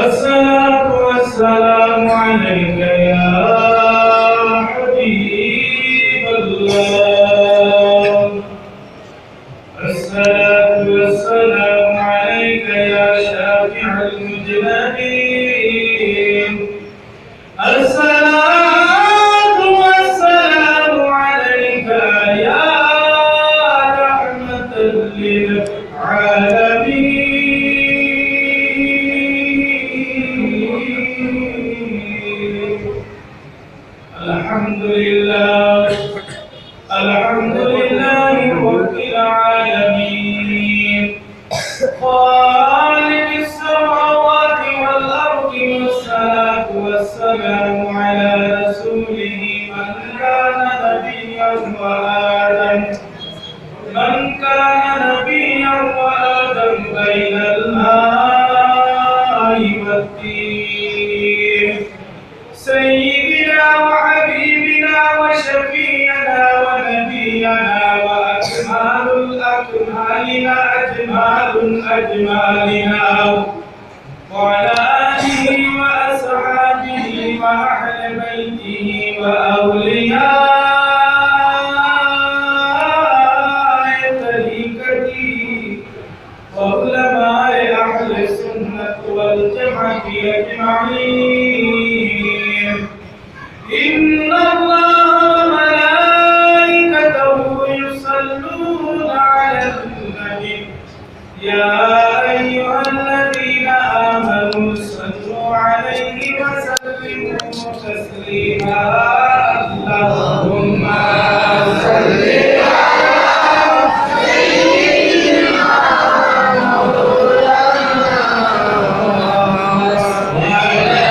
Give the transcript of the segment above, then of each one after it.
الصلاة والسلام عليك يا حبيب الله. الصلاة والسلام عليك يا شافع المذنبين. الصلاة والسلام عليك يا رحمة للعالمين. الحمد لله الحمد لله رب العالمين، خالق السماوات والأرض. والصلاة والسلام على رسوله من كان نبيا وآدم بين الماء والدين. سيدنا وحبيبنا وشفيعنا ونبينا وأكمال الأكمالنا أجمال أجمالنا، وعلى آله وأصحابه وأهل بيته وأولياء طريقته وعلماء أهل السنة والجماعة أجمعين. إن الله وملائكته يصلون على النبي يا أيها الذين آمنوا صلوا عليه وسلموا تسليما. اللهم صل على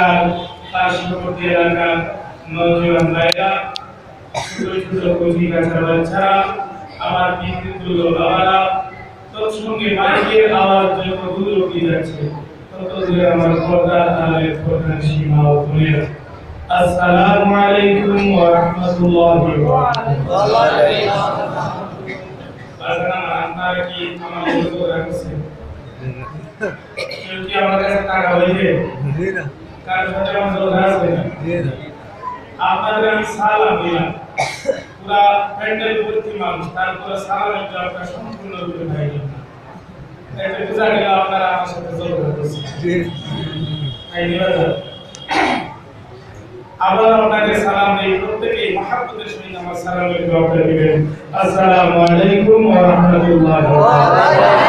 এলাকার পার্শ্ববর্তী এলাকার নওজোয়ান ভাইরা, ছোট ছোট কচি কাঁচা বাচ্চারা, আমার পিতৃতুল্য বাবারা, তৎসঙ্গে মাইকের আওয়াজ যত দূর অব্দি যাচ্ছে তত দূরে আমার পর্দার আড়ালের প্রধান সীমা ও বোনেরা, আসসালামু আলাইকুম ওয়া রাহমাতুল্লাহি ওয়া বারাকাতুহু। আপনারা কি আমার বলতে রাখছেন? কেউ কি আমার কাছে টাকা হইবে? কার সাথে আমার যোগ আছে? আপনাদের আমি সালাম দিলাম, পুরা প্যান্ডেল ভর্তি মানুষ, তারপরে সালামের জবাবটা সম্পূর্ণরূপে পাইলেন না। এতে বোঝা গেল আপনারা আমার সাথে যোগ করছেন। আবার আপনাকে সালাম দিই, প্রত্যেকেই মহব্বতের সহিত আমার সালামের জবাবটা দিবেন। আসসালামু আলাইকুম ওয়া রাহমাতুল্লাহি ওয়া বারাকাতুহু।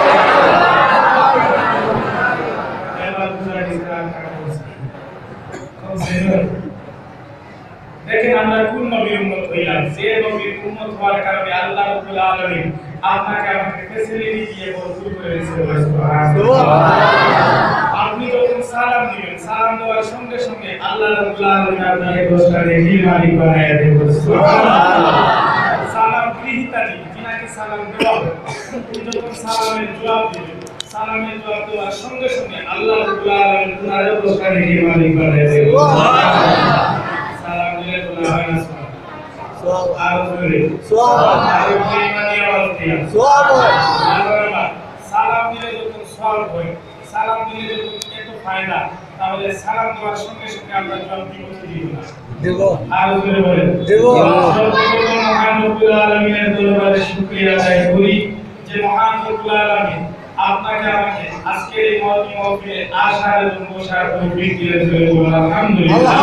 দেখেন আমরা কোন নবীর উম্মত হইলাম, যে নবীর উম্মত হওয়ার কারণে আল্লাহ রাব্বুল আলামিন আপনাকে আমাকে ফ্যাসিলিটি দিয়ে ভরপুর করে দিয়েছে। সুবহানাল্লাহ। আপনি যখন সালাম দিবেন, সালাম দেওয়ার সঙ্গে সঙ্গে আল্লাহ রাব্বুল আলামিন আপনাকে 10টা নেকির মালিক বানায় দেবেন। সুবহানাল্লাহ। সালাম গ্রহীতা যিনাকে সালাম দেওয়া হবে, তিনি যখন সালামের জবাব দিবেন, সালামের জবাব দেওয়ার সঙ্গে সঙ্গে আল্লাহ রাব্বুল আলামিন আপনাকে 10টা নেকির মালিক বানায় দেবেন। সুবহানাল্লাহ। সালাম দিলে বলা হয় না সওয়াব, আর বলে সওয়াব, আর বেঈমানি আওয়াজ দিয়া সওয়াব হয়। সালাম দিলে যখন সওয়াব হয়, সালাম দিলে যখন এত ফায়দা, তাহলে সালাম দেওয়ার সঙ্গে সঙ্গে আমরা জবাব দিব কি দিব না? দেব। আর বলে বলে দেব। সর্বপ্রথম মহান রব্বুল আলামিনের দরবারে শুকরিয়া আদায় করি যে মহান রব্বুল আলামিন আপনাকে আমাকে আজকের এই মাহফিলে আসার এবং বসার তৌফিক দিয়েছেন। আলহামদুলিল্লাহ।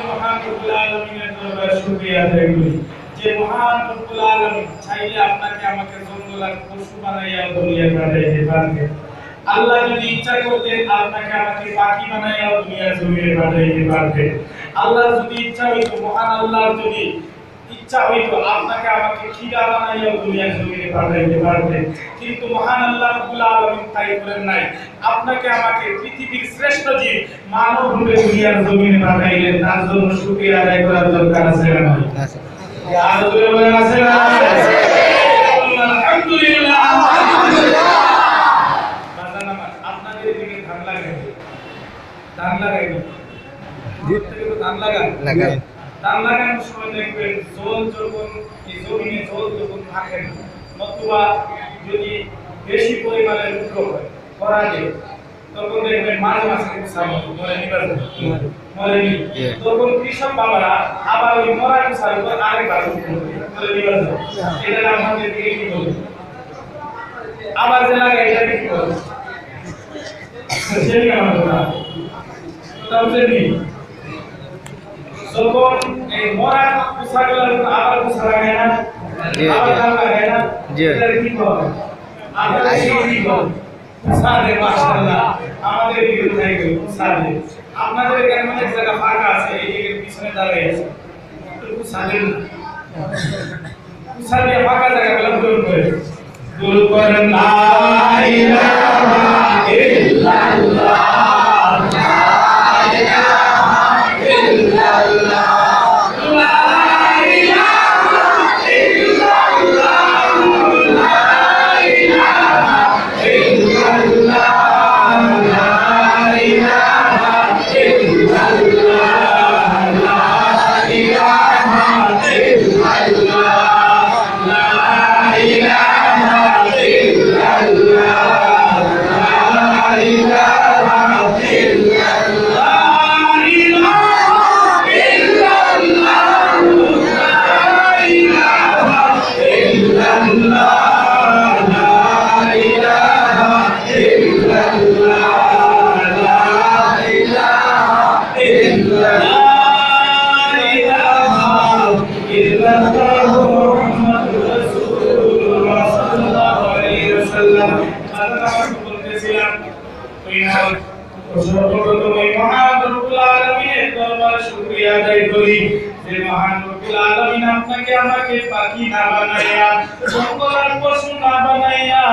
মহান রব্বুল আলামিনের দরবারে শুকরিয়া আদায় করি যে মহান রব্বুল আলামিন চাইলে আপনাকে আমাকে জঙ্গলার পশু বানাইয়া দুনিয়া পাঠাইতে পারতেন। আল্লাহ যদি ইচ্ছা করতেন আপনাকে আমাকে পাখি বানাইয়া দুনিয়া জমিনে পাঠাইতে পারতেন। আল্লাহ যদি ইচ্ছা হইতো, মহান আল্লাহর যদি ইচ্ছা হইতো আপনাকে আমাকে খিদা বানাইয়া দুনিয়া জমিনে পাঠাইতে পারতেন, কিন্তু মহান আল্লাহ রাব্বুল আলামিন তাই করেন নাই। আপনাকে আমাকে পৃথিবীর শ্রেষ্ঠ জীব মানব রূপে দুনিয়ার জমিনে পাঠাইলেন। তার জন্য শুকরিয়া আদায় করার দরকার আছে না? আছে। আর জোরে বলেন আছে না? আছে। আলহামদুলিল্লাহ। বাজান আমার আপনাদের দিকে ধান লাগাই, ধান লাগাই, জিত থেকে ধান লাগান, লাগাই। ধান লাগানোর সময় দেখবেন জল যখন এই জমিনে জল যখন থাকে না, নতুবা যদি বেশি পরিমাণে রুদ্র হয় খরাতে, তখন দেখবেন মাঝে মাঝে কুসানো মরে নিবার মরেনি, তখন কৃষক বাবারা আবার ওই মরা কুসার উপর আরেকবার মরে নিবার। এটা আমাদের দিকে কি বলবে? আবার যে লাগাই এটা কি বলবে? সেটা আমার কথা তাহলে নি যখন এই মরা কুসাগুলোর উপর আবার কুসা লাগায় না, আবার লাগায় না, এটা কি বলবে? আবার কি বলবে? সাদে মাশাআল্লাহ আমাদের দিকে উঠাই গেল সাদে। আপনাদের এখানে অনেক জায়গা ফাঁকা আছে, এই দিকের পিছনে দাঁড়িয়ে আছে, একটু সাদে সাদে ফাঁকা জায়গাগুলো দূর করেন। লা ইলাহা ইল্লাল্লাহ, লা ইলাহা ইল্লাল্লাহ, লা ইলাহা ইল্লাল্লাহ, লা ইলাহা ইল্লাল্লাহ, লা ইলাহা ইল্লাল্লাহ, লা ইলাহা ইল্লাল্লাহ, লা ইলাহা সর্বপ্রথম এই মহান রব্বুল আলামিনের দরবারে শুকরিয়া আদায় করি যে মহান রব্বুল আলামিন আপনাকে আমাকে পাখি না বানাইয়া, জঙ্গলের পশু না বানাইয়া,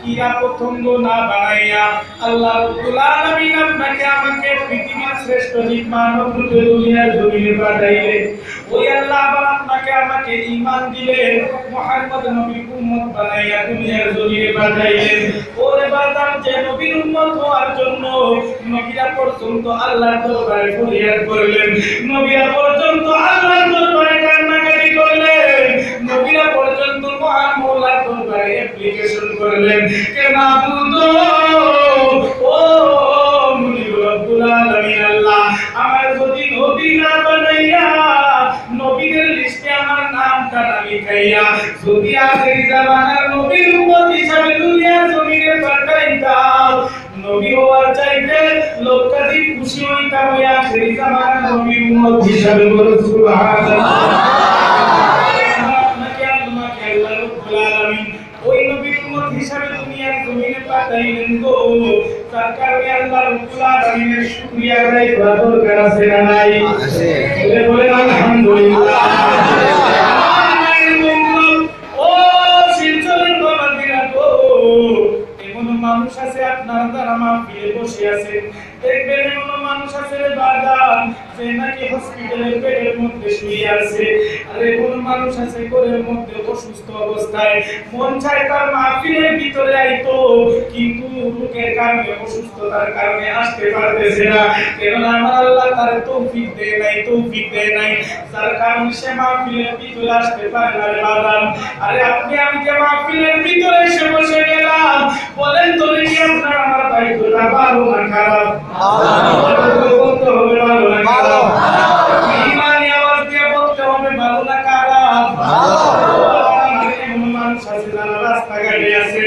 কি কিরা পতঙ্গ না বানাইয়া আল্লাহ রাব্বুল আলামিন আপনাকে আমাকে পৃথিবীর শ্রেষ্ঠ মানব রূপে দুনিয়ার জমিনে পাঠাইলেন। ওই আল্লাহ আবার আপনাকে আমাকে ঈমান দিলেন, মুহাম্মদ নবীর উম্মত বানাইয়া দুনিয়ার জমিনে পাঠাইলেন। ওরে বাদাম যে নবীর উম্মত হওয়ার জন্য নবীরা পর্যন্ত আল্লাহর দরবারে ফরিয়াদ করলেন, নবীরা পর্যন্ত আল্লাহর দরবারে কান্নাকাটি করলেন, নবীরা পর্যন্ত মহান মওলার দরবারে অ্যাপ্লিকেশন করলেন, কে মাবুদ ও মুনিব রব্বুল আলামিন আল্লাহ আমার যদি নবী না বানাইয়া নবীদের লিস্টে আমার নামটা না লিখাইয়া যদি আখেরি জামানার নবীর উম্মত হিসাবে দুনিয়ার জমিনে পাঠাইতাম, নবী হওয়ার চাইতে লোকাধিক খুশি হইতাম ওই আখেরি জামানার নবীর উম্মত হিসাবে। বলো সুবহানাল্লাহ। আপনাকে আমাকে আল্লাহ রাব্বুল আলামিন ওই নবীর উম্মত হিসাবে দুনিয়ার জমিনে পাঠাইলেন গো। তার কারণে আল্লাহ রাব্বুল আলামিনের শুকরিয়া আদায় করা দরকার আছে না নাই? আছে। বলেন আলহামদুলিল্লাহ। ও শিলচরের বাবাজিরা গো, এমন মানুষ আছে আপনারা যারা মাহফিলে বসে আছেন, দেখবেন এমন মানুষ আছে রে বাদাম যে নাকি হসপিটালের বেডের মধ্যে শুয়ে আছে, আর এমন মানুষ আছে ঘরের মধ্যে অসুস্থ অবস্থায় মন চায় তার মাহফিলের ভিতরে আইতো, কিন্তু রোগের কারণে অসুস্থতার কারণে আসতে পারতেছে না। কেন আমার আল্লাহ তার তৌফিক দেয় নাই, যার কারণে সে মাহফিলের ভিতরে আসতে পারে না রে বাদাম। আরে আপনি আমি যে মাহফিলের ভিতরে এসে বসে গেলাম, বলেন তো দেখি আপনার আমার দায়িত্বটা ভালো না খারাপ? বলতে হবে ভালো না খারাপ? ইমানি আওয়াজ দিয়ে বলতে হবে ভালো না খারাপ? এমন মানুষ আছে যারা রাস্তাঘাটে আছে,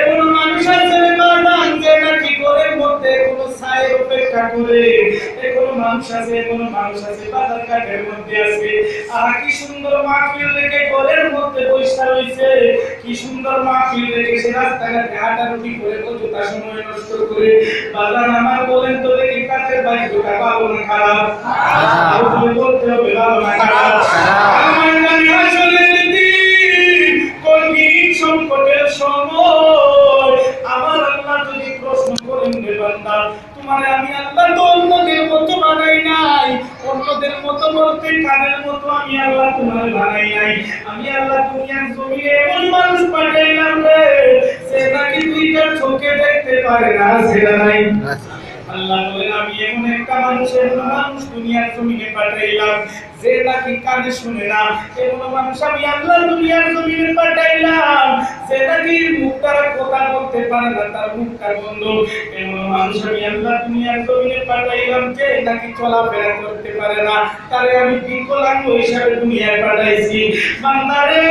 এমন মানুষ আছে বাদাম যে নাকি ঘরের মধ্যে কোনো ছায়ের অপেক্ষা করে, এমন মানুষ আছে বাজার ঘাটের মধ্যে আছে, আর কি সুন্দর মাহফিল রেখে ঘরের মধ্যে বসে রয়েছে, কি সুন্দর মাহফিল রেখে সে রাস্তাঘাটে হাঁটাহাঁটি করে কতটা সময় নষ্ট করে। বাজার আমার বলেন তো দেখি কাছে বাইকটা ভালো না খারাপ? বলতে হবে ভালো না খারাপ? আমার জানি আসলে কঠিন সংকটের সময় আমার আল্লাহ যদি প্রশ্ন করেন রে বান্দা, তোমারে আমি আল্লাহ তো অন্যদের মতো বানাই নাই, অন্যদের মতো বলতে কাদের মতো আমি আল্লাহ তোমারে বানাই নাই, আমি আল্লাহ দুনিয়ার জমিনে এমন মানুষ পাঠাইলাম রে সে নাকি দুইটা চোখে দেখতে পারে না, সেটা নাই। আল্লাহ বলেন আমি এমন একটা মানুষ দুনিয়ার জমিনে পাঠাইলাম যে নাকি কানে শুনে না, এমন মানুষ আমি আল্লাহ দুনিয়ার জমিনে পাঠাইলাম যে নাকি মুখ দ্বারা কথা বলতে পারে না, তার মুখটা বন্ধ, এমন মানুষ আমি আল্লাহ দুনিয়ার জমিনে পাঠাইলাম যে নাকি চলাফেরা করতে পারে না, তারে আমি বিকলাঙ্গ হিসাবে দুনিয়ায় পাঠাইছি। বান্দারে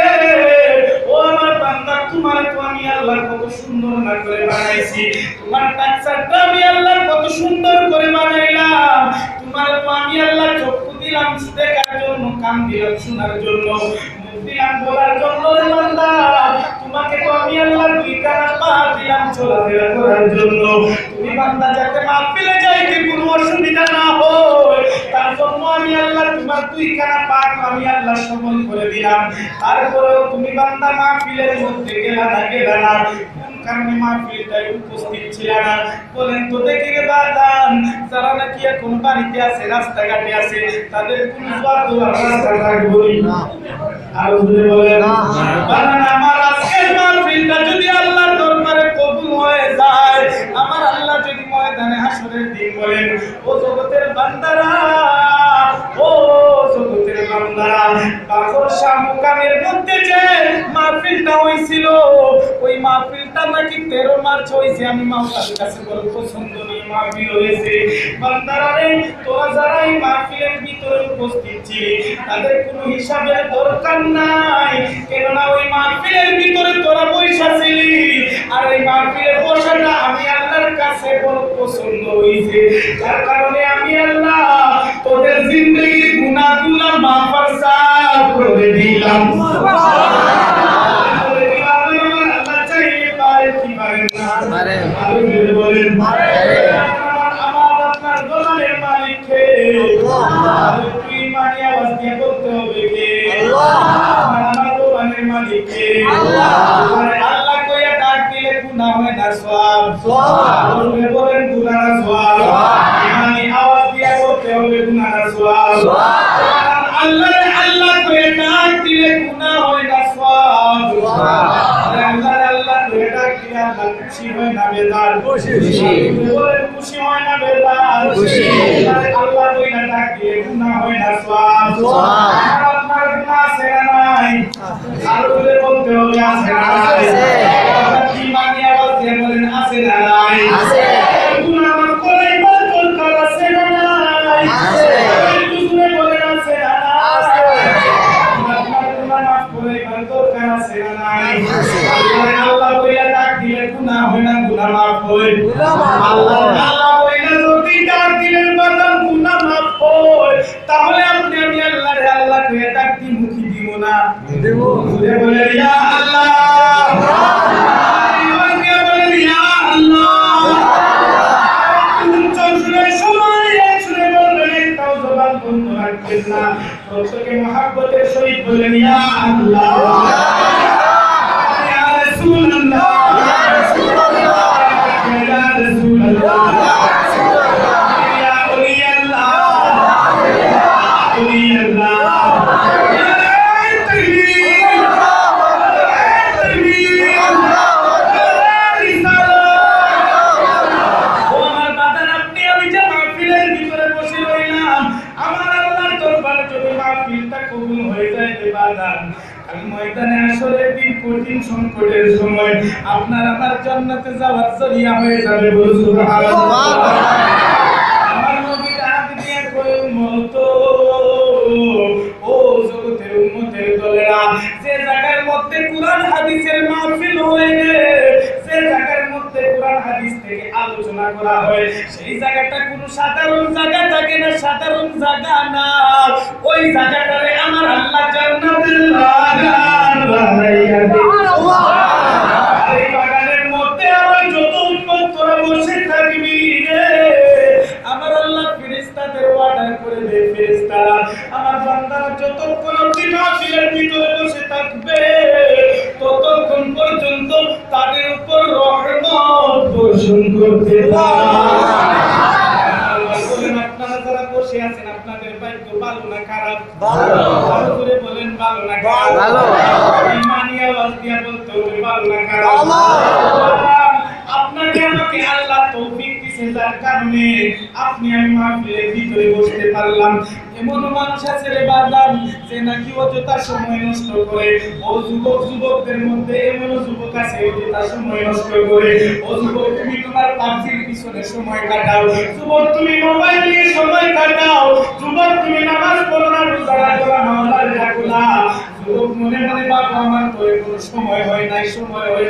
ও আমার বান্দা, তোমার তো আমি আল্লাহ কত সুন্দর না করে বানাইছি, তোমার টাকসারটা আমি আল্লাহ কত সুন্দর করে বানাইলাম, তোমার তো আমি আল্লাহ চক্ষু দিলাম দেখার জন্য, কান দিলাম শোনার জন্য, মুখ দিলাম বলার জন্য রে বান্দা, তোমাকে তো আমি আল্লাহ দুই কান পা দিলাম চলাফেরা করার জন্য, তুমি বান্দা যাতে মাহফিলে যাইতে কোনো অসুবিধা না হয় তার জন্য আমি আল্লাহ তোমার দুই কান পা আমি আল্লাহ সবল করে দিলাম। তারপরেও তুমি বান্দা মাহফিলের মধ্যে গেলা না, কারণে মাহফিলটায় উপস্থিত ছিল না, বলেন তো দেখি রে বাদাম, যারা নাকি এখন বাড়িতে আছে রাস্তাঘাটে আছে তাদের কোন রাস্তা থাকবে না? আর বলেন বাদাম, আমার আজকের মাহফিলটা যদি আল্লাহর দরবারে কবুল হয়ে যায়, আমার আল্লাহ যদি ময়দানে হাসরের দিন বলেন ও জগতের বান্দারা, ও জগতের বান্দারা, পাথর শামুকানের মধ্যে যে মাহফিলটা হইছিল ওই মাহফিলটা নাকি 13 মার্চ হইছে, আমি মাওলার কাছে বড় পছন্দনীয় মাহফিল হয়েছে। বান্দারা রে, তোরা যারা এই মাহফিলের ভিতরে উপস্থিত ছিলি তাদের কোনো হিসাবের দরকার নাই, কেননা ওই মাহফিলের ভিতরে তোরা বসা ছিলি, আর এই মাহফিলে বসাটা আমি আল্লাহর কাছে বড় পছন্দ হইছে, যার কারণে আমি আল্লাহ তোদের জিন্দেগির গুনাহগুলো মাফ করে দিলাম। আল্লাহ কইয়া ডাক দিলে গুনাহ বললে বলেন গুনাহ না সওয়াব ইমানি আওয়াজ দিয়ে বলতে হবে গুনাহ না সওয়াব আল্লাহ আল্লাহ করে ডাক দিলে গুনাহ হয় না সওয়াব আল্লাহ আল্লাহ করে ডাক দিলে আল্লাহ খুশি হয় না বেজার খুশি বলেন খুশি হয় না বেজার খুশি আল্লাহ কইরা ডাক দিলে গুনাহ হয় না সওয়াব আপনার গুনাহ আছে না নাই আর বলে বলতে হবে আছে না নাই ইমানি আওয়াজ দিয়ে বলেন আছে না নাই আছে গুনাহ করে বলতে কার আছে না নাই আছে দুজনে বলেন আছে না আছে আপনার গুনাহ মাফ করে বলতে কার আছে না নাই আছে আল্লাহ কইরা ডাক দিলে গুনাহ হয় না গুনাহ মাফ হয় আল্লাহ কইরা যদি ডাক দিলে বাদাম গুনাহ মাফ হয় তাহলে আপনি আমি আল্লাহ রে আল্লাহ কইরা ডাক দি মুখি দিব না দেব বলে ইয়া আল্লাহ প্রত্যেকে মহব্বতের সহিত বলেন ইয়া আল্লাহ ইয়া রাসূলুল্লাহ ইয়া রাসূলুল্লাহ ইয়া রাসূলুল্লাহ ইয়া ওলিয়াল্লাহ ওলিয়াল্লাহ ময়দানে আসরের দিন কঠিন সংকটের সময় আপনার আমার জান্নাতে যাওয়ার জরিয়া হয়ে যাবে বলে সুবহানাল্লাহ আমার নবী ডাক দিয়ে কইল মতো ও জগতের উম্মতের দলেরা যে জায়গার মধ্যে কুরআন হাদিসের মাহফিল হয় যে জায়গার মধ্যে কুরআন হাদিস থেকে আলোচনা করা হয় সেই জায়গাটা কোনো সাধারণ জায়গা থাকে না সাধারণ জায়গা না ওই জায়গাটারে আমার আল্লাহ জান্নাতের বাগান বানাইয়া দেয় এই বাগানের মধ্যে আমার যত উম্মত তোরা বসে থাকবি রে আমার আল্লাহ ফেরেশতাদের অর্ডার করে দেয় ফেরেশতারা আমার বান্দারা যতক্ষণ অবধি মাহফিলের ভিতরে বসে থাকবে ততক্ষণ পর্যন্ত তাদের উপর রহমত বর্ষণ করতে আপনারা যারা বসে আছেন আপনাদের ভাগ্য ভালো না খারাপ ভালো করে বলেন ভালো না খারাপ ভালো ইমানি আওয়াজ দিয়ে বলতে হবে ভালো না খারাপ আপনাকে আমাকে আল্লাহ তৌফিক দিয়েছে যার কারণে আপনি আমি মাহফিলের ভিতরে বসতে পারলাম এমন মানুষ আছে রে বাদাম যে নাকি অযথা সময় নষ্ট করে ও যুবকদের মধ্যে এমন যুবক আছে অযথা সময় নষ্ট করে ও যুবক তুমি তোমার পাখির পিছনে সময় কাটাও যুবক তুমি মোবাইল নিয়ে সময় কাটাও যুবক তুমি নামাজ পড়ো না রোজা রাখো না মাওলার ডাকো না যুবক মনে মনে বাবা আমার তো কোনো সময় হয়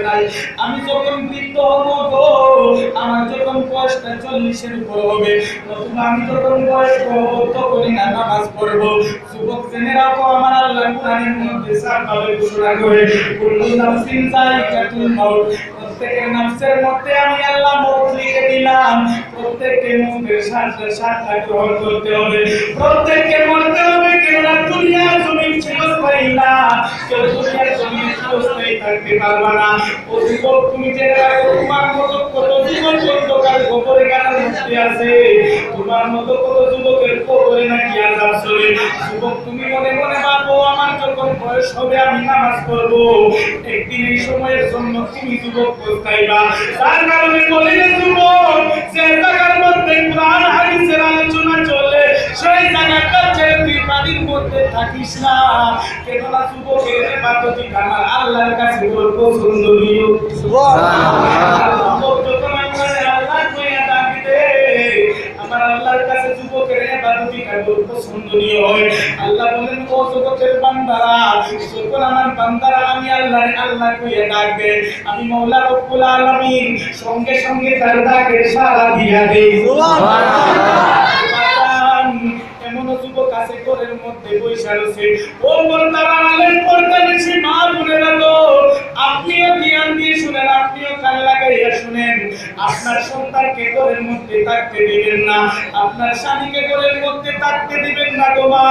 নাই আমি যখন বৃদ্ধ হব গো আমার যখন বয়সটা 40-এর উপর হবে তখন আমি যখন বয়স হব তখনই না নামাজ পড়বো যুবক জেনে রাখো আমার আল্লাহ কোরআনের মধ্যে সাফাবে ঘোষণা করে কুল্লু নাফসিন যায়িকাতুল মাউত প্রত্যেকের নফসের মধ্যে আমি আল্লাহ মওত লিখে দিলাম প্রত্যেকের মধ্যে সাথে গ্রহণ করতে হবে প্রত্যেকের মধ্যে হবে কেননা দুনিয়া জমিন চিরস্থায়ী না কেউ দুনিয়ার জমিনে চিরস্থায়ী থাকতে পারবে না ও যুবক তুমি জেনে রাখো তোমার মতো কত যুবক অন্ধকার কবরে কাটার মধ্যে আছে তোমার মতো কত যুবকের কবরে নাকি আযাব চলে যুবক তুমি মনে মনে ভাবো আমার যখন বয়স হবে আমি নামাজ পড়বো একদিন এই সময়ের জন্য তুমি যুবক পস্তাইবা তার কারণে বলি না যুবক যে জায়গার মধ্যে কোরআন হাদিসের আলোচনা চলে সেই জায়গাটা ছেড়ে তুই বাড়ির মধ্যে থাকিস না কেননা যুবকের ইবাদতই আমার আল্লাহর কাছে বড় পছন্দনীয় সুবহানাল্লাহ যখন আল্লাহ কইয়া ডাকি দে আমার আল্লাহর কাছে যুবকের ইবাদতই বড় পছন্দনীয় হয় আল্লাহ বলেন ও যুবকের বান্দারা যখন আমার বান্দারা আমি আল্লাহ কইয়া ডাকবে আমি মাওলা রব্বুল আলামিন সঙ্গে সঙ্গে তার ডাকে সাড়া দিয়া দেই সুবহানাল্লাহ এমন যুবক আছে ঘরের মধ্যে বসে আছে। ও পর্দার আলেম পর্দানিশী মা বোনেরা গো, আপনিও ধ্যান দিয়ে শুনেন, আপনিও কান লাগাইয়া শুনেন। আপনার সন্তানকে ঘরের মধ্যে থাকতে দিবেন না, আপনার স্বামীকে ঘরের মধ্যে থাকতে দিবেন না গো মা।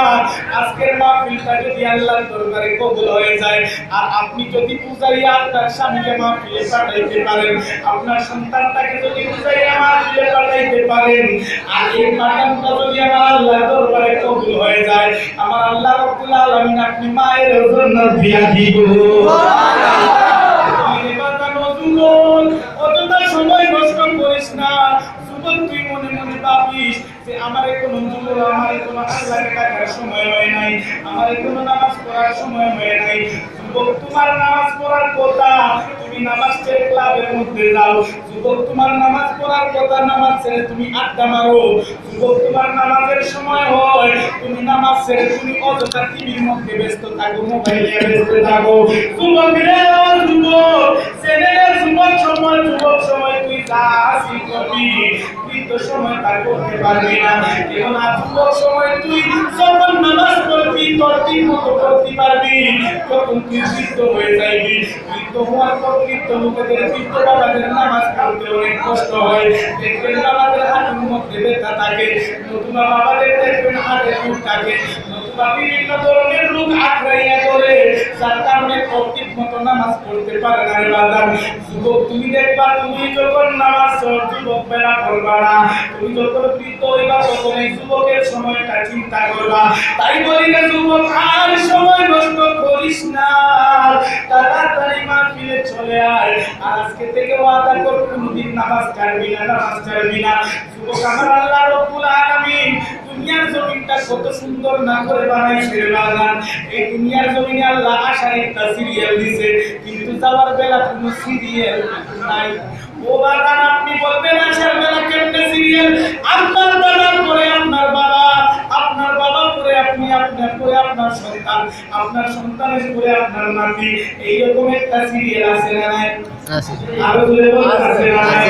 আজকের মাহফিলটা যদি আল্লাহর দরবারে কবুল হয়ে যায়, আর আপনি যদি বুঝাইয়া আপনার স্বামীকে মাহফিলে পাঠাইতে পারেন, আপনার সন্তানটাকে যদি বুঝাইয়া মাহফিলে পাঠাইতে পারেন, আর এই পাঠানটা যদি আমার আল্লাহর দরবারে কবুল হয়ে যায়, আমার আল্লাহ রাব্বুল আলামিন আপনি মায়ের জন্য দিয়া দিব। অতটা সময় নষ্ট করিস না যুবক, তুই মনে মনে ভাবিস যে আমার কোনো যুবক, আমার কোনো আল্লাহকে ডাকার সময় হয় নাই, আমার কোনো নামাজ পড়ার সময় হয় নাই। যুবক, তোমার নামাজ পড়ার কথা, তুমি নামাজ ছেড়ে ক্লাবের মধ্যে যাও। যুবক, তোমার নামাজ পড়ার কথা, নামাজ ছেড়ে তুমি আড্ডা মারো। যুবক, তোমার নামাজের সময় হয়, তুমি নামাজ ছেড়ে তুমি অযথা টিভির মধ্যে ব্যস্ত থাকো, মোবাইলে ব্যস্ত থাকো। যুবক রে, ও যুবক, ছেলেরা যুবক সময়, যুবক সময় তুই যা আসি করবি, বৃদ্ধ সময় তা করতে পারবি না। এখন আর যুবক সময় তুই যখন নামাজ পড়বি, তোর ঠিক মতো করতে পারবি, তখন তুই বৃদ্ধ হয়ে যাইবি। বৃদ্ধ হওয়ার পর বৃদ্ধ লোকেদের, বৃদ্ধ বাবাদের নামাজ পড়তে অনেক কষ্ট হয়। দেখবেন বাবাদের হাঁটুর মধ্যে ব্যথা থাকে, নতুবা বাবাদের দেখবেন হাতে রোগ থাকে, নতুবা বিভিন্ন ধরনের রোগ আঁকড়াইয়া ধরে, যার কারণে ঠিক মতো নামাজ পড়তে পারে না রে বাজার। যুবক, তুমি দেখবা তুমি যখন নামাজ পড়ো, যুবক বেলা করবা না, তুমি যখন বৃদ্ধ হইবা তখন এই যুবকের সময়টা চিন্তা করবা। তাই বলি না যুবক, আর সময় নষ্ট করিস না, তাড়াতাড়ি মাহফিলে চলে আয়। আর আজকে থেকে ওয়াদা কর, কোনদিন নামাজ ছাড়বি না, নামাজ ছাড়বি না। যুবক, আমার আল্লাহ রাব্বুল আলামিন দুনিয়ার জমিনটা কত সুন্দর না করে বানাইছে রে বাজান। এই দুনিয়ার জমিনে আল্লাহ আসার একটা সিরিয়াল দিছে, কিন্তু যাওয়ার বেলা কোনো সিরিয়াল নাই। ও বাজান, আপনি বলবেন আসার বেলা কেমনে সিরিয়াল? আপনার দাদার পরে আপনার বাবা, আপনার বাবা পরে আপনি, আপনার পরে আপনার সন্তান, আপনার সন্তানের পরে আপনার নাতি, এইরকম একটা সিরিয়াল আছে না নাই? আছে। আরো জোরে বলুন, আছে না নাই?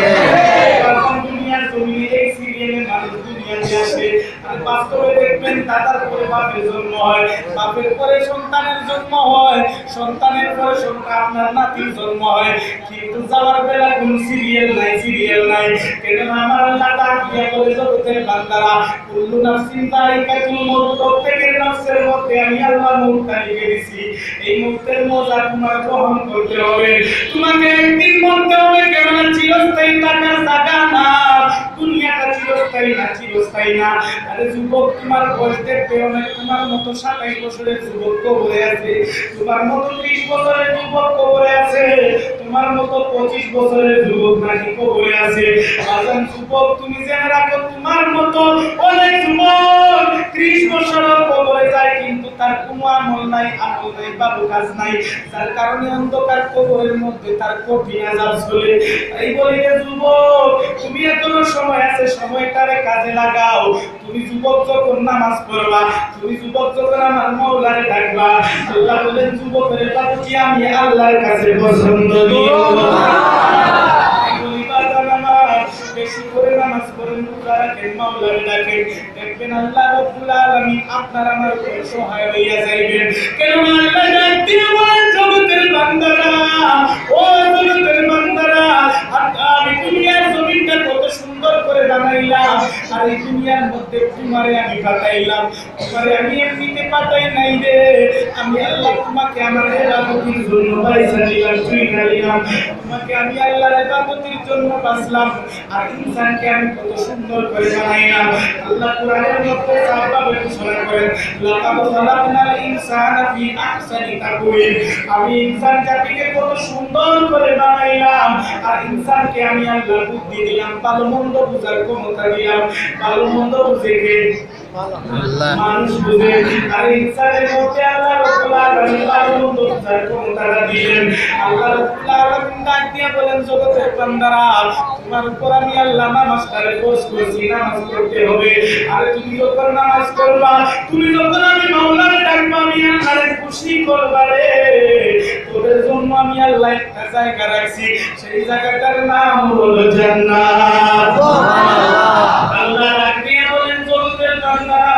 দুনিয়ার জমিনে এই সিরিয়ালে মানুষ দুনিয়াতে আসে, আর বাস্তবে দেখবেন দাদার পরে বাপের জন্ম হয়, বাপের পরে সন্তানের জন্ম হয়, সন্তানের পরে সন্তান আপনার নাতির জন্ম হয়। কিন্তু যাওয়ার বেলা কোন সিরিয়াল নাই, সিরিয়াল নাই। কেন আমার আল্লাহ ডাক দিয়া বলে, জগতের বান্দারা, কুল্লু নাফসিন যায়িকাতুল মউত, প্রত্যেকের নফসের মধ্যে আমি আল্লাহ মউতটা লিখে দিয়েছি। এই মউতের মজা তোমার গ্রহণ করতে হবে, তোমাকে একদিন মরতে হবে। কেননা চিরস্থায়ী থাকার জায়গা না, দুনিয়াটা চিরস্থায়ী না, চিরস্থায়ী না। আরে যুবক, তোমার বয়স দেখবে অনেক, তোমার মতো 27 বছরের যুবক কবরে আছে, তোমার মতো 30 বছরের যুবক কবরে আছে, তোমার মতো 25 বছরের যুবক নাকি কবরে আছে। আজন যুবক, তুমি জেনে রাখো, তোমার মতো অনেক যুবক 30 বছরের কবরে যায়, কিন্তু তার কোনো আমল নাই, আমল নাই, ভালো কাজ নাই, তার কারণে অন্ধকার কবরের মধ্যে তার কঠিন আযাব চলে। তাই বলি রে যুবক, তুমি এখনো সময় আছে, সময়টারে কাজে লাগাও। তুমি যুবক যখন নামাজ পড়বা, তুমি যুবক যখন আমার মাওলারে ডাকবা, আল্লাহ বলেন যুবকের বাবুজি আমি আল্লাহর কাছে পছন্দ দিও। বেশি করে নামাজ পড়েন, রোজা রাখেন, মাওলারে ডাকেন, দেখবেন আল্লাহ রাব্বুল আলামিন আপনার আমার উপর সহায় হইয়া যাইবেন। কেন আল্লাহ ডাক দিয়ে বলেন, জগতের বান্দারা, ও জগতের বান্দারা, আমি দুনিয়ার জমিনটা কত সুন্দর করে বানাইলাম, আর এই দুনিয়ার মধ্যে তোমারে আমি পাঠাইলাম, তোমারে আমি এমনিতে পাঠাই নাই রে, আমি আল্লাহ তোমাকে আমার ইবাদতের জন্য পয়সা দিলাম, চুইনা দিলাম, তোমাকে আমি আল্লাহর ইবাদতের জন্য বাঁচলাম। আর ইনসানকে আমি কত সুন্দর করে বানাইলাম। আল্লাহ কোরআনের মধ্যে সাহাবাদের ঘোষণা করেন, লাকাদ খালাকনাল ইনসানা ফি আহসানি তাকওয়িম, আমি ইনসান জাতিকে কত সুন্দর করে বানাইলাম। আর ইনসানকে আমি আল্লাহ বুদ্ধি দিলাম, ভালো মন্দ বুঝার ক্ষমতা দিলাম। ভালো মন্দ বুঝে কে? আল্লাহ। মানুষ বুঝে। আর ইনসানের মধ্যে আল্লাহ রাব্বুল আলামিন ভালো মন্দ বুঝার ক্ষমতাটা দিলেন। আল্লাহ রাব্বুল আলামিন ডাক দিয়া বলেন, জগতের বান্দারা, তোমার উপর আমি আল্লাহ নামাজটারে ফরজ করেছি, নামাজ পড়তে হবে। আর তুমি যখন নামাজ পড়বা, তুমি যখন আমি মাওলারে ডাকবা, আমি আল্লাহরে খুশি করবা রে, তোদের জন্য আমি আল্লাহ একটা জায়গা রাখছি, সেই জায়গাটার নাম হলো জান্নাত। সুবহানাল্লাহ। আল্লাহ ডাক দিয়ে বলেন, জগতের বান্দারা,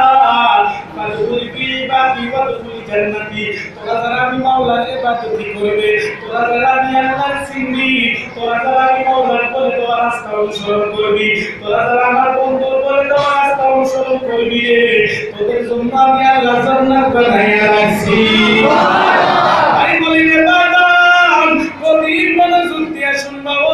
জান্নাতি। তোরা যারা আমি মাওলার ইবাদত করবে, তোরা যারা আমি আল্লাহর চিনবি, তোরা যারা আমি মাওলার বলে দেওয়া রাস্তা অনুসরণ করবি, তোরা যারা আমার বন্ধুর বলে দেওয়া রাস্তা অনুসরণ করবি, তোদের জন্য আমি আল্লাহ জান্নাত বানাইয়া রাখছি। আমি বলি রে বাদাম, গভীর মনোযোগ দিয়ে শুনবা ও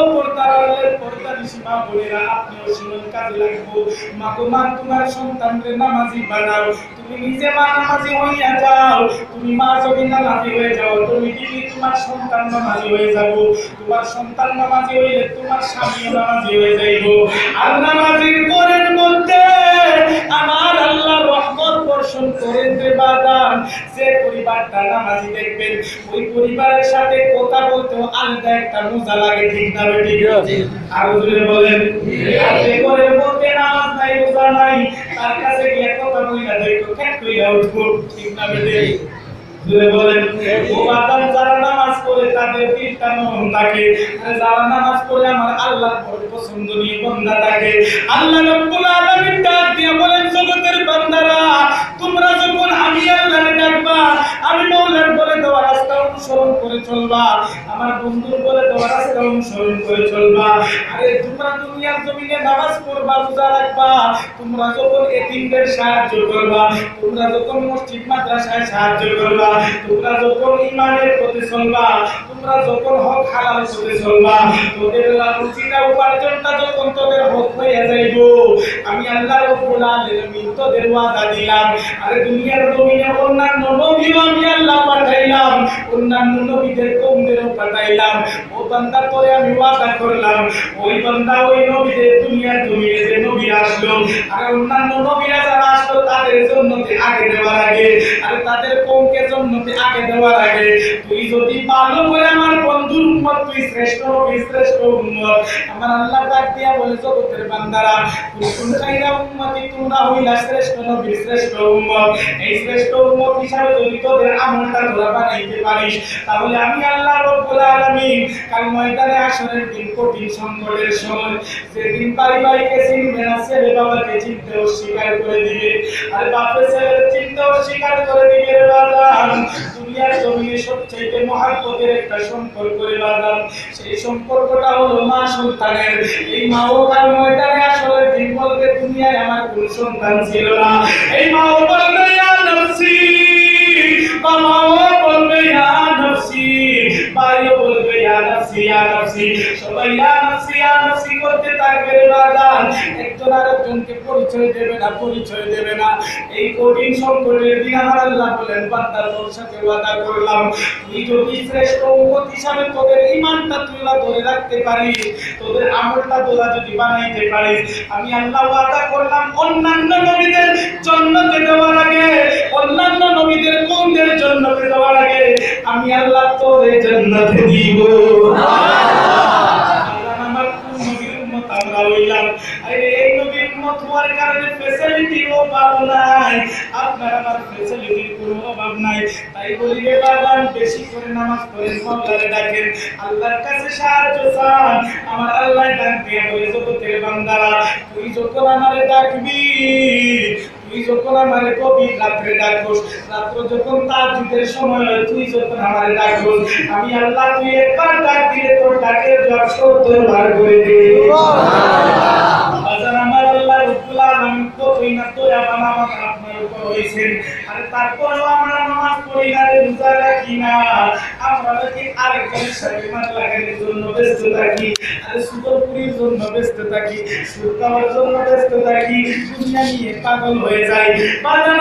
পর্দার সীমা বলেরা, আপনিও শুনুন, কাজে লাগবো। মাগো মা, তোমার সন্তানকে নামাজি বানাও, তুমি নিজে মা নামাজি হইয়া যাও। তুমি মা যদি নামাজি হয়ে যাও, তুমি দিদি তোমার সন্তান নামাজি হয়ে যাবো। তোমার সন্তান নামাজি হইলে তোমার স্বামীও নামাজি হয়ে যাইব। আর নামাজির ঘরের মধ্যে আমার আল্লাহ রহমত বর্ষণ করেন রে বাদাম। যে পরিবারটা নামাজি দেখবেন, ওই পরিবারের সাথে কথা বলতেও আলাদা একটা মজা লাগে, ঠিক না বেটি? আরো জোরে বলেন। আর যে ঘরের মধ্যে নামাজ নাই, রোজা নাই, তার কাছে গিয়ে কথা বইলা দেখো খেট কইরা উঠবো, ঠিক না বেটি? জোরে বলেন। ও বাদাম, যারা নামাজ পড়ে তাদের দিলটা নরম থাকে, আর যারা নামাজ পড়ে আমার আল্লাহর বড় পছন্দনীয় বান্দা থাকে। আল্লাহ রাব্বুল আলামিন ডাক দিয়ে বলেন, জগতের বান্দারা, তোমরা যখন আমি আল্লাহরে ডাকবা, আমি মাওলার বলে দেওয়া রাস্তা অনুসরণ করে চলবা, আমার বন্ধুর বলে দেওয়া রাস্তা অনুসরণ করে চলবা। আরে তোমরা দুনিয়ার জমিনে নামাজ পড়বা, রোজা রাখবা, তোমরা যখন এতিমদের সাহায্য করবা, তোমরা যখন মসজিদ মাদ্রাসায় সাহায্য করবা, তোমরা যখন ঈমানের পথে চলবা, তোমরা যখন হক হালাল পথে চলবা, তোদের রুজিটা উপার্জনটা যখন তোদের হক হয়ে যাইব, আমি আল্লাহ রাব্বুল আলামিন তোদের ওয়াদা দিলাম। আরে দুনিয়ার জমিনে অন্যান্য নবীও আমি আল্লাহ পাঠাইলাম, অন্যান্য নবীদের কওমদেরও পাঠাইলাম। ও বান্দা, তোরে আমি ওয়াদা করলাম, ওই বান্দা ওই নবীদের দুনিয়ার জমিনে যে নবী আসলো, আর অন্যান্য নবীরা যারা আসলো, তাদের জন্নতে আগে দেওয়ার আগে, আর তাদের কওমকে জন্নতে আগে দেওয়ার আগে, তুই যদি ভালো করে আমার বন্ধুর উম্মত, তুই শ্রেষ্ঠ নবী, শ্রেষ্ঠ উম্মত। আমার আল্লাহ ডাক দিয়া বলে, জগতের বান্দারা, কুনতুম খায়রা উম্মতি, তোমরা হইলা শ্রেষ্ঠ নবী, শ্রেষ্ঠ উম্মত। এই শ্রেষ্ঠ উম্মত হিসাবে যদি তোদের আমলটা তোরা বানাইতে পারিস, তাহলে আমি আল্লাহ রাব্বুল আলামিন কাল ময়দানে হাশরের দিন, কঠিন সংকটের সময়, যেদিন পারিবারিকে চিনবে না, ছেলে বাবাকে চিনতে অস্বীকার করে দিবে, আর বাপে ছেলের চিনতে অস্বীকার করে দিবে রে বাজান। দুনিয়ার জমিনে সবচেয়ে মহব্বতের একটা সম্পর্ক রে বাজান, সেই সম্পর্কটা হলো মা সন্তানের। এই মাও কাল ময়দানে হাশরের দিন বলবে, দুনিয়ায় আমার কোন সন্তান ছিল না। এই মাও বলবে, ইয়া নফসি, বাবাও বলবে, ইয়া নফসি, ভাইও বলবে, ইয়া নফসি, ইয়া নফসি, সবাই ইয়া নফসি, ইয়া নফসি করতে থাকবে রে বাজান। একজন আরেকজনকে পরিচয় দেবে না, পরিচয় দেবে না। এই কঠিন সংকটের দিন আমার আল্লাহ বলেন, বান্দা, তোর সাথে ওয়াদা করলাম, তুই যদি শ্রেষ্ঠ উম্মত হিসাবে তোদের ঈমানটা তুই ধরে রাখতে পারিস, তোদের আমলটা তোরা যদি বানাইতে পারিস, আমি আল্লাহ ওয়াদা করলাম, অন্যান্য নবীদের জান্নাতে দেওয়ার আগে, অন্যান্য নবীদের কওমদের জান্নাতে দেওয়ার আগে, আমি আল্লাহ তোরে জান্নাতে দিব। আমার কোন নবীর উম্মত আমরা হইলাম? আরে এই নবীর উম্মত হওয়ার কারণে ফ্যাসিলিটির অভাব নাই, আপনার আমার ফ্যাসিলিটির কোনো অভাব নাই। তাই বলি রে বাবান, বেশি করে নামাজ পড়েন, মাওলারে ডাকেন, আল্লাহর কাছে সাহায্য চান। আমার আল্লাহ ডাক দিয়ে বলে, জগতের বান্দারা, তুই যখন আমারে ডাকবি, তুই যখন আমারে গভীর রাত্রে ডাকোস, রাত্র যখন তাহাজ্জুদের সময় হয়, তুই যখন আমারে ডাকোস, আমি আল্লাহ তুই একবার ডাক দিলে তোর ডাকের জবাব 70 বার করে দে। আজান আমার আল্লাহ রাব্বুল আলামিন কতই না দয়া বানামাত আপনার উপর হইছেন, আর তারপরেও আমরা নামাজ পড়ি না, রোজা রাখি না, আমরা নাকি আরেকজনের সাথে মাত লাগানোর জন্য ব্যস্ত থাকি, আর সুদপুরির জন্য ব্যস্ত থাকি, সুদ খাওয়ার জন্য ব্যস্ত থাকি, দুনিয়া নিয়ে পাগল হয়ে যায়। বাজান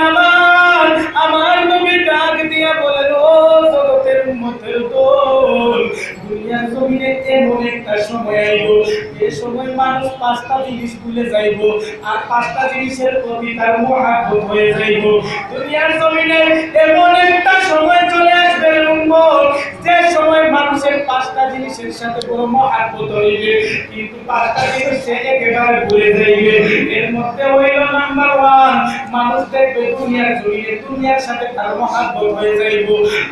আমার নবী ডাক দিয়া বলেন, ও জগতের উম্মতের দল, দুনিয়ার জমিনে এমন একটা সময় আইব, যে সময় মানুষ 5টা জিনিস ভুলে যাইব, আর 5টা জিনিসের প্রতি তার মহব্বত হয়ে যাইব। দুনিয়ার জমিনে এমন একটা সময় চলে আসবে উম্মত, যে সময় মানুষের 5টা জিনিসের সাথে বড় মহব্বত হইবে, কিন্তু 5টা জিনিস সে একেবারে ভুলে যাইবে। এর মধ্যে হইল নাম্বার 1, মানুষ দেখবে দুনিয়ার জমিনে দুনিয়ার সাথে তার মহব্বত হয়ে যাইব,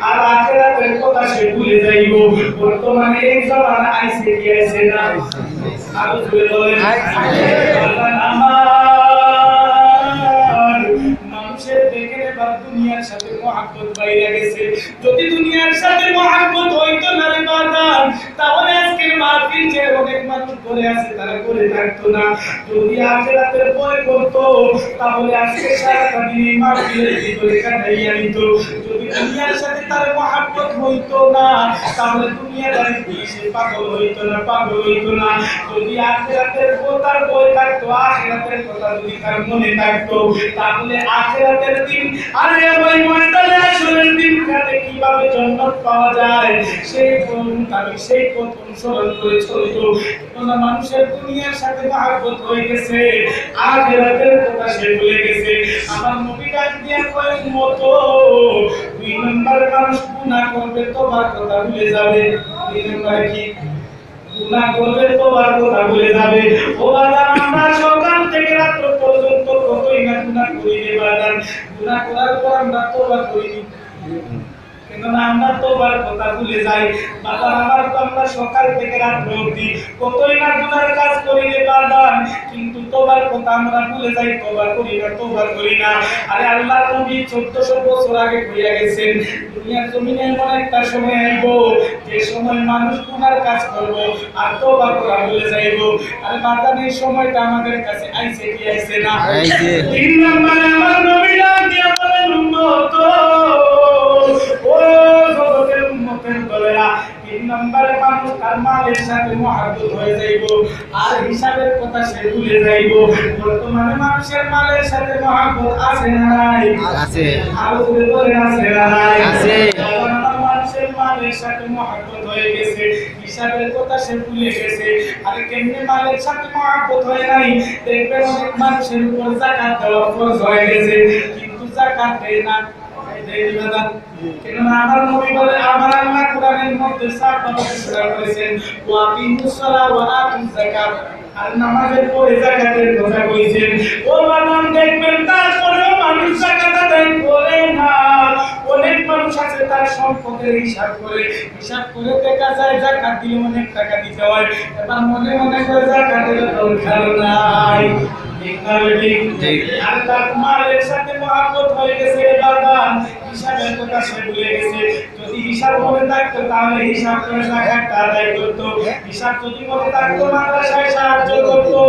আর আখিরাতের কথা সে ভুলে যাইব। বর্তমানে এই জামানা আইছে কি আইছে না? আরো জোরে বলেন, আমার মানুষের দেখে এবার দুনিয়া দুনিয়ার সাথে মহব্বত বাইরে গেছে। যদি দুনিয়ার সাথে মহব্বত হইতো না রে বাজান, তাহলে আজকের মাহফিল যে অনেক মানুষ করে আছে তারা করে থাকতো না। যদি আখিরাতের ভয় করতো তাহলে আজকে সারাটা দিন মাহফিলের ভিতরে কাটাইয়া নিত। যদি দুনিয়ার সাথে তার মহব্বত হইতো না তাহলে দুনিয়াদারি কি সে পাগল হইতো না, পাগল হইতো না। যদি আখিরাতের কথার ভয় থাকতো, আখিরাতের কথা যদি তার মনে থাকতো, তাহলে আখিরাতের দিন আরে ওই ময়দানে আসরের দিন কাটে কিভাবে জান্নাত পাওয়া যায় সেই সেই পথ অনুসরণ করে চলতো। কোন মানুষের দুনিয়ার সাথে মহব্বত হয়ে গেছে, আখিরাতের কথা সে ভুলে গেছে। আমার নবী ডাক দিয়া কয় উম্মত, দুই নম্বর মানুষ গুনাহ করবে তওবার কথা ভুলে যাবে। দুই নম্বর কি? গুনাহ করবে তওবার কথা ভুলে যাবে। ও বাজার, আমরা সকাল থেকে রাত পর্যন্ত কতই না গুনাহ করি রে বাজার। গুনাহ করার পর আমরা তওবা করি, কিন্তু আমরা তওবার কথা ভুলে যাই। বাজার আমার তো আমরা সকাল থেকে রাত অবধি কতই না গুনার কাজ করি রে বাজার, কিন্তু তওবার কথা আমরা ভুলে যাই, তওবা করি না, তওবা করি না। আরে আল্লাহর নবী 1400 বছর আগে কইয়া গেছেন, দুনিয়ার জমিনে এমন একটা সময় আইব যে সময় মানুষ গুনার কাজ করব আর তওবা করা ভুলে যাইব। আর বাজার এই সময়টা আমাদের কাছে আইছে কি আইছে না? আইছে। তিন নম্বরে আমার নবী ডাক দিয়া বলেন উম্মত, ও জগতের উম্মতের দলেরা, তিন নম্বরে মানুষ তার মালের সাথে মহব্বত হয়ে যাইব আর হিসাবের কথা সে ভুলে যাইব। বর্তমানে মানুষের মালের সাথে মহব্বত আছে না নাই? আছে। আরো জোরে বলেন আছে না নাই? আছে। মানুষের মালের সাথে মহব্বত হয়ে গেছে, হিসাবের কথা সে ভুলে গেছে। আর কেমনে মালের সাথে মহব্বত হয় নাই? দেখবেন অনেক মানুষের উপর যাকাত দেওয়া ফরজ হয়ে গেছে, কিন্তু যাকাত দেয় না। কেননা আমার নবী বলে, আমার আল্লাহ কোরআনের মধ্যে সাফভাবে ঘোষণা করেছেন, ওয়া আকিমুস সালাত ওয়া আতুজ যাকাত, আর নামাজের পরে যাকাতের কথা কইছেন। ও বাবা, দেখবেন তারপরেও মানুষ যাকাত আদায় করে না। অনেক মানুষ আছে তার সম্পদের হিসাব করে দেখা যায় যাকাত দিলে অনেক টাকা দিতে হয়, এবার মনে মনে করে যাকাতের দরকার নাই। আর তার মালের সাথে মহব্বত হয়ে গেছে বাবা, হিসাবের কথা সে ভুলে গেছে। যদি হিসাব মনে থাকতো তাহলে হিসাব করে যাকাত আদায় করতো, হিসাব যদি মনে থাকতো মাদ্রাসায় সাহায্য করতো,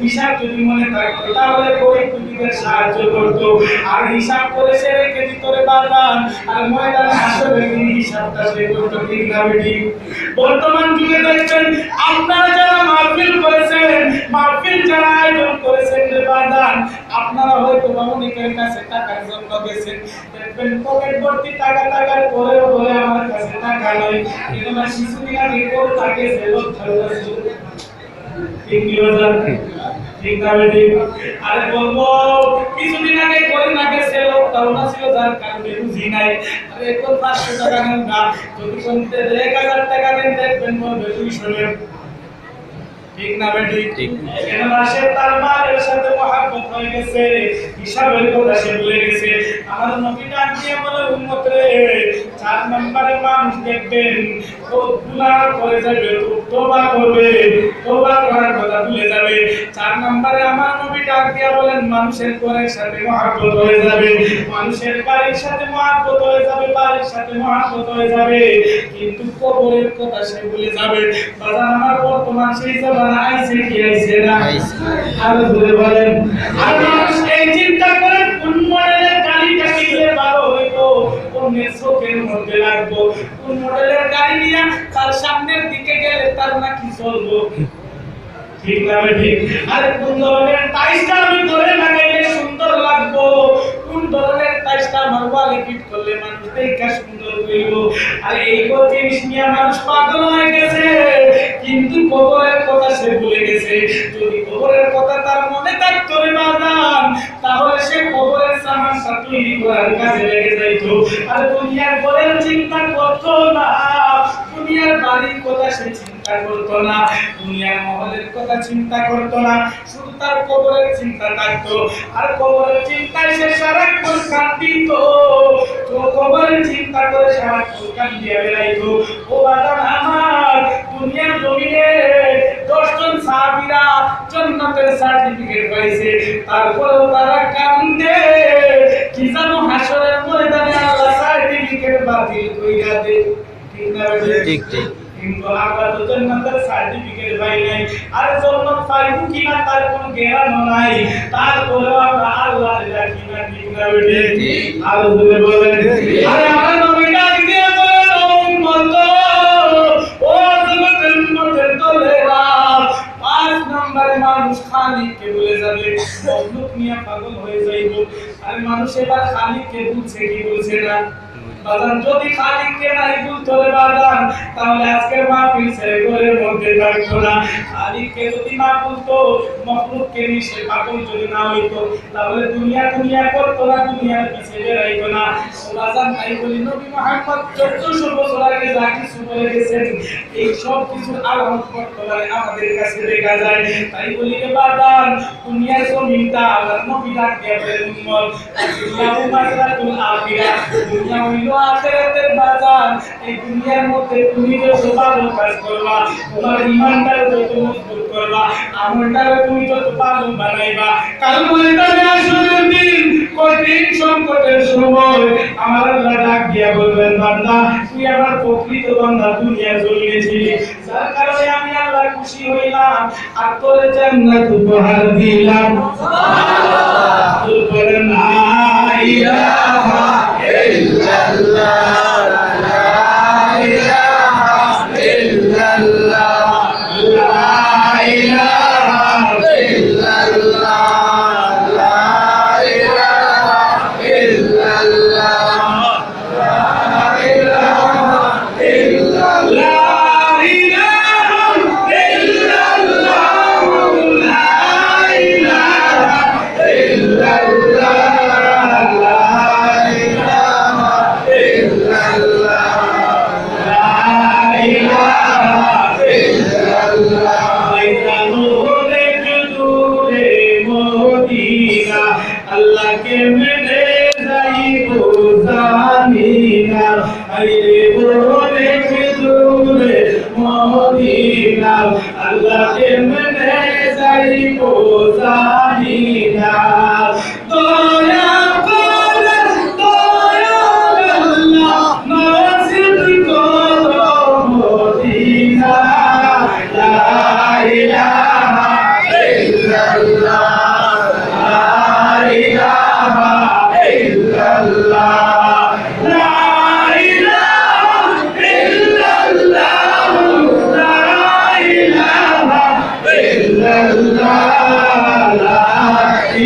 হিসাব যদি মনে থাকতো তাহলে গরিব দুঃখীদের সাহায্য করতো। আর হিসাব করে সে রেখে দিত রে বাবা, আর ময়দানে আসলে হিসাবটা সে করতো। ঠিক না বেটি? বর্তমান যুগে দেখছেন আপনারা যারা মাহফিল করেছেন, মাহফিল যারা আয়োজন করেছেন রে বাবা, আপনারা হয়তো অনেকের কাছে টাকার জন্য গেছেন, দেখবেন পকেট ভর্তি টাকা টাকার পরেও বলে আমার কাছে টাকা নাই। কিন্তু না কিছুদিন আগে কোন টাকে ফেরত ফেলতেছে। ঠিক কি বাজার? ঠিক না বেটি? আরে বলবো কিছুদিন আগে করে না গেছে লোকটাও না ছিল, যার কারণে বুঝি নাই। আরে এখন 500 টাকা নেন না, যদি কোনতে 1000 টাকা দেন দেখবেন বলবে 200 নেন। ঠিক না বেটি? ঠিক। কেননা সে তার মালের সাথে মহব্বত হয়ে গেছে, হিসাবের কথা সে ভুলে গেছে। আমার নবী ডাক দিয়ে বলে উম্মত রে, 4 নম্বরে মানুষ দেখবেন ও গুনাহ করে যাবে, তওবা করবে, তওবা করার কথা ভুলে যাবে। 4 নম্বরে আমার নবী ডাক দিয়ে বলেন মানুষের ঘরের সাথে মহব্বত হয়ে যাবে, মানুষের বাড়ির সাথে মহব্বত হয়ে যাবে, বাড়ির সাথে মহব্বত হয়ে যাবে, কিন্তু কবরের কথা সে ভুলে যাবে। বাজার আমার বর্তমান সেই জমানা আইছে কি আইছে না? আর ধরে বলেন, আর মানুষ এই চিন্তা করে কোন মডেলের গাড়িটা কিনলে ভালো হইতো, কোন চোখের মধ্যে লাগবো, কোন মডেলের গাড়ি নিয়ে তার সামনের দিকে গেলে তার নাকি চলবো। ঠিক না ঠিক? আর কোন ধরনের টাইসটা আমি ধরে লাগাইলে সুন্দর লাগবো, কোন ধরনের টাইসটা আমার ওয়ালে ফিট করলে মানুষ দেখে সুন্দর হইব। আর এই জিনিস নিয়ে মানুষ পাগল হয়ে গেছে, কিন্তু কবরের কথা সে ভুলে গেছে। যদি কবরের কথা তার মনে থাকতো রে বাজান, তাহলে সে কবরের সামানটা তৈরি করার কাজে লেগে যাইতো। আর দুনিয়ার ঘরের চিন্তা করতো না, দুনিয়ার বাড়ির কথা সে চিন্তা করতো না, দুনিয়ার মহলের কথা চিন্তা করতো না, শুধু তার কবরের চিন্তা থাকতো। আর কবরের চিন্তায় সে সারাক্ষণ কাঁদিত, তো কবরের চিন্তা করে সারাক্ষণ কাঁদিয়া বেড়াইতো। ও বাজান আমার, দুনিয়ার জমিনে 10 জন সাহাবীরা জান্নাতের সার্টিফিকেট পাইছে, তারপরেও তারা কান্দে। কি জানো হাসরের ময়দানে ঠিক ঠিক। কিন্তু আমরা তো জান্নাতের সার্টিফিকেট পাই নাই, আর জান্নাত পাইব কিনা তার কোনো গ্যারান্টি নাই। তারপরেও আমরা আল্লাহর ডাকি না, ঠিক না বেটি? আর বলে বলেন, আরে আমার নবী ডাক দিয়ে বলেন, ও উম্মত, ও জগতের উম্মতের দলেরা, 5 নম্বরে মানুষ খালিককে ভুলে যাবে, মখলুক নিয়ে পাগল হয়ে যাইব। আর মানুষ এবার খালিককে ভুলছে কি বলছে না? বাজান যদি খালিককে নাই ভুলতো রে বাজান, তাহলে আজকের মাহফিল ছেড়ে ঘরের মধ্যে থাকতো না। খালিককে যদি না ভুলতো, মখলুককে নিয়ে সে পাগল যদি না হইতো, তাহলে দুনিয়া দুনিয়া করতো না, দুনিয়ার পিছে বেরাইতো না। বাজান তাই বলি, নবী মুহাম্মদ 1400 বছর আগে যা কিছু বলে গেছেন, এই সব কিছুর আলামত বর্তমানে আমাদের কাছে দেখা যায়। তাই বলি রে বাজান, দুনিয়ার জমিনটা আল্লাহর নবী ডাক দিয়ে বলেন, উম্মত, দুনিয়া মাযরাতুল আখিরাহ, দুনিয়া হইল আখিরাতের বাজার। এই দুনিয়ার মধ্যে তুমি যত ভালো কাজ করবা, তোমার ঈমানটাকে যত মজবুত করবা, আমলটাকে তুমি যত ভালো বানাইবা, কাল ময়দানে আসরের দিন কঠিন সংকটের সময় আমার আল্লাহ ডাক দিয়া বলবেন, বান্দা তুই আমার প্রকৃত বান্দা, দুনিয়া জ্বলিয়েছিলি, যার কারণে আমি আল্লাহ খুশি হইলাম আর তোর জান্নাত উপহার দিলাম। সুবহানাল্লাহ। বলেন লা ইলাহা ইল্লাল্লাহ, লা ইলাহা ইল্লাল্লাহ, লা ইলাহা ইল্লাল্লাহ, লা ইলাহা ইল্লাল্লাহ, লা ইলাহা ইল্লাল্লাহ, লা ইলাহা ইল্লাল্লাহ, লা ইলাহা ইল্লাল্লাহ, লা ইলাহা ইল্লাল্লাহ, লা ইলাহা ইল্লাল্লাহ। জানো দেখ দূরে মদিনা, আল্লাহকে মেনে যাইবো জানি না। আরে বলে দূরে মদিনা, আল্লাহকে মেনে যাইবো জানি না। দয়া করে দয়াল আল্লাহ নসিব করো মদিনা, লা ইলাহা ইল্লাল্লাহ, লা ইলাহা ইল্লাল্লাহ, লা ইলাহা ইল্লাল্লাহ, লা ইলাহা ইল্লাল্লাহ, লা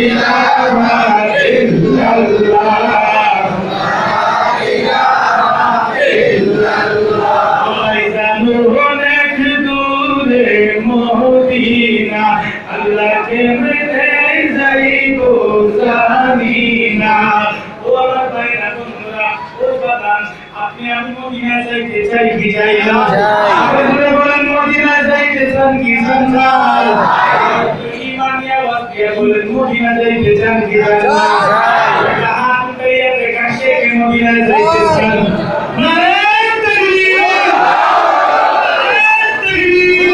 ইলাহা ইল্লাল্লাহ, লা ইলাহা ইল্লাল্লাহ। জানো অনেক দূরে মদিনা, আল্লাহকে মেনে যাইবো জানি না। ও আমার ভাইরা বন্ধুরা, ও বাদান, আপনি আমি মদিনা যাইতে চাই কি চাই না? আপনারা বলেন মদিনা যাইতে চান কি চান না? ইমানি আওয়াজ দিয়ে বলেন মদিনা যাইতে চান কি চান না? হাত উঠাইয়া দেখেন কে কে মদিনা যাইতে চান। নারে তাকবীর, নারে তাকবীর,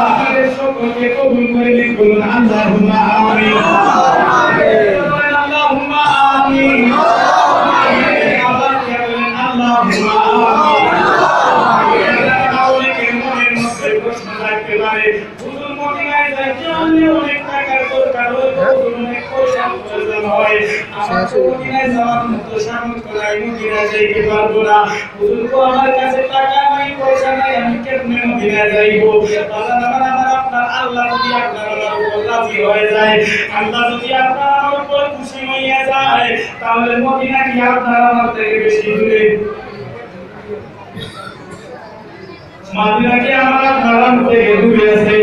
আপনাদের সকলকে কবুল করে লিখুন আল্লাহুম্মা আমিন। আল্লাহুম্মা আমিন। আল্লাহ কে বলেন আল্লাহুম্মা আমিন। অনেকের মনের মধ্যে প্রশ্ন থাকতে পারে, হুজুর মদিনায় যাইতে হলে অনেক টাকার দরকার হয়, হুজুর অনেক পয়সার প্রয়োজন হয়, আমার তো মদিনায় যাওয়ার মতো সামর্থ্য নাই, মদিনায় যাইতে পারবো না। হুজুর তো আমার কাছে টাকা নাই, পয়সা নাই, আমি কেমনে মদিনায় যাইবো? আমার আপনার আল্লাহ যদি আপনার আমার উপর রাজি হয়ে যায়, আল্লাহ যদি আপনার আমার উপর খুশি হইয়া যায়, তাহলে মদিনা কি আপনার আমার থেকে বেশি দূরে? মদিনা কি আমার আপনার থেকে দূরে আছে?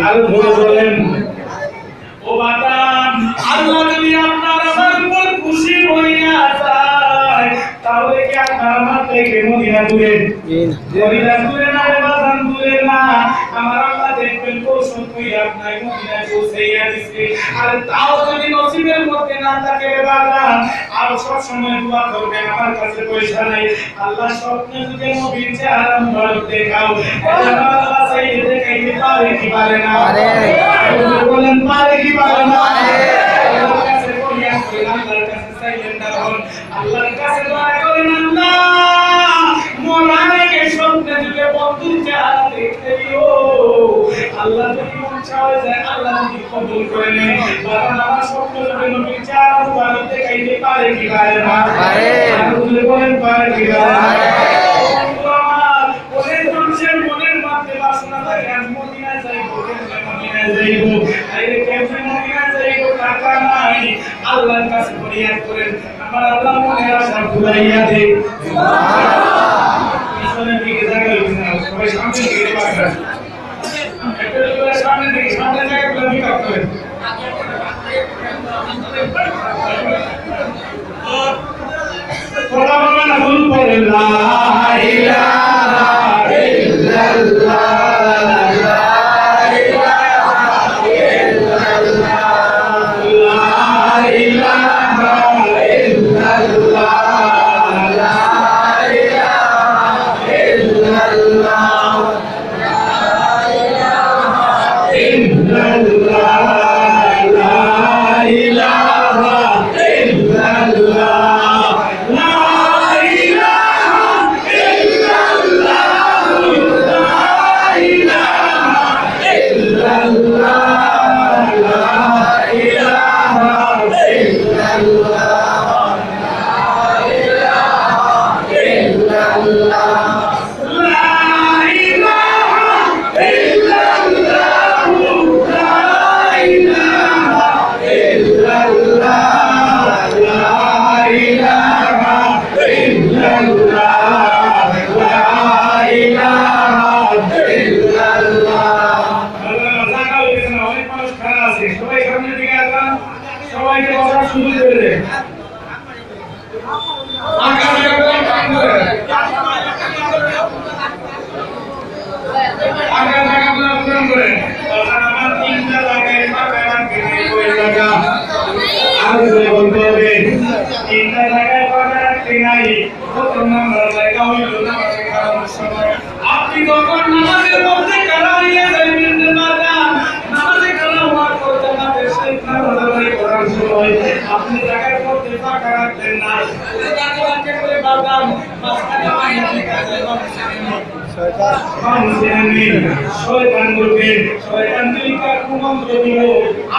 আর বলেন ও বাদান, আল্লাহ যদি আপনার আমার উপর খুশি হইয়া যায়, তাহলে কি আপনার আমার থেকে মদিনা দূরে? মদিনা দূরে না রে বাদান, দূরে না। আমার আল্লাহ দেখবেন কৌশল কইরা আপনার মদিনায় পৌঁছাইয়া দিছে। আর তাও যদি নসিবের মধ্যে না থাকে রে বাদান, আর সব সময় দোয়া করবেন, আমার কাছে পয়সা নাই, আল্লাহ স্বপ্নে যদি নবীর চেহারা মুবারক দেখাও, আল্লাহ চাইলে দেখাইতে পারে কি পারে না? বলেন পারে কি পারে না? আল্লাহর কাছে বলিয়া আল্লাহর কাছে চাইলেন, কারণ আল্লাহ হয়ে যায় আল্লাহ যদি কবুল করে নেয় বাবা আমার স্বপ্ন যদি নবীর চার বাড়িতে খাইতে পারে কি পারে না পারে আল্লাহ বলেন পারে কি পারে ওরে মানুষের মনের মধ্যে বাসনা থাকে আমি মদিনায় যাইবো মদিনায় যাইবো আরে কেমনে মদিনায় যাইবো টাকা নাই আল্লাহর কাছে ফরিয়াদ করেন আমার আল্লাহ মনের আশা পুরাইয়া দে সুবহানাল্লাহ পিছনের দিকে জায়গা হইছে না সবাই সামনে দিকে পাকড়া একটা লোক সামনে দিকে সামনে জায়গাগুলো বিকাশ করেন তোরা বলবেন না ভুল করে লা ইলাহা ইল্লাল্লাহ লা ইলাহা ইল্লাল্লাহ লা ইলাহা ইল্লাল্লাহ লা ইলাহা ইল্লাল্লাহ আপনি যখন নামাজের মধ্যে কালাইয়া যাইবেন না নামাজে কালাম হওয়ার পর জানাতে শেখ নামাজে করার সময় আপনি জায়গার মধ্যে ফাঁকা রাখবেন না ওই জায়গাকে করে বাদাম মাঝখানে পানি কাজে শয়তান বলবে শয়তান দিলকা কুমন্ত্র দিব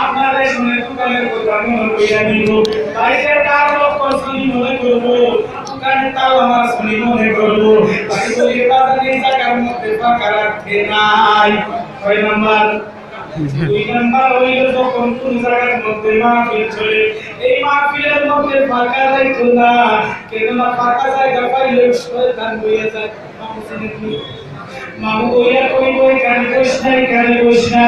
আপনারা শুনে দোকানের কথা মনে কইরা নিব বাইরের কারো কসলি মনে করব দোকানের তাও আমার শুনি মনে করব তাই বলি বাজারে জায়গার মধ্যে ফাঁকা রাখতে নাই কয় নাম্বার দুই নাম্বার হইল যখন কোন জায়গার মধ্যে মাহফিল চলে এই মাহফিলের মধ্যে ফাঁকা রাখতো না কেননা ফাঁকা জায়গা পাইলে শয়তান হয়ে যায় মামু বইয়া কই কই কানে কইছনা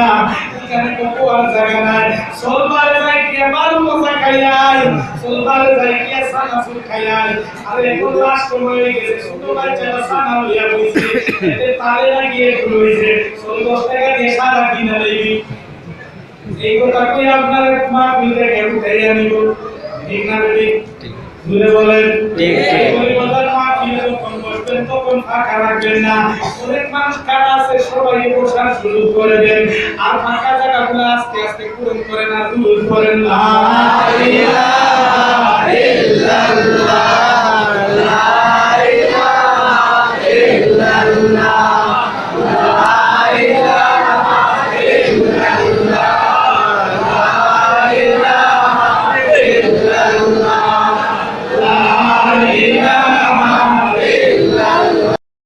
কানে কোয়ার জায়গা নাই সোলবারে যাই কি বারু মজা খাইলাই সোলবারে যাই কি সানা ফুল খাইলাই আরে এখন লাস্ট সময় হয়ে গেছে ছোট বাচ্চারা সানা হইয়া বইছে এতে তালে লাগিয়ে কইছে 10 টাকা দিয়ে সারা কিনা লইবি এই কথা কই আপনার মা বিলে কেউ খাইয়া নিব ঠিক না ঠিক বুঝে বলেন ঠিক ঠিক ওই কথা মা বিলে যখন বসবেন তখন ফাঁকা রাখবেন না অনেক মানুষ কাটা আছে সবাই বসা শুরু করে দেন আর ফাঁকা জায়গাগুলো আস্তে আস্তে পূরণ করেন আর দূর করেন লা ইলাহা ইল্লাল্লাহ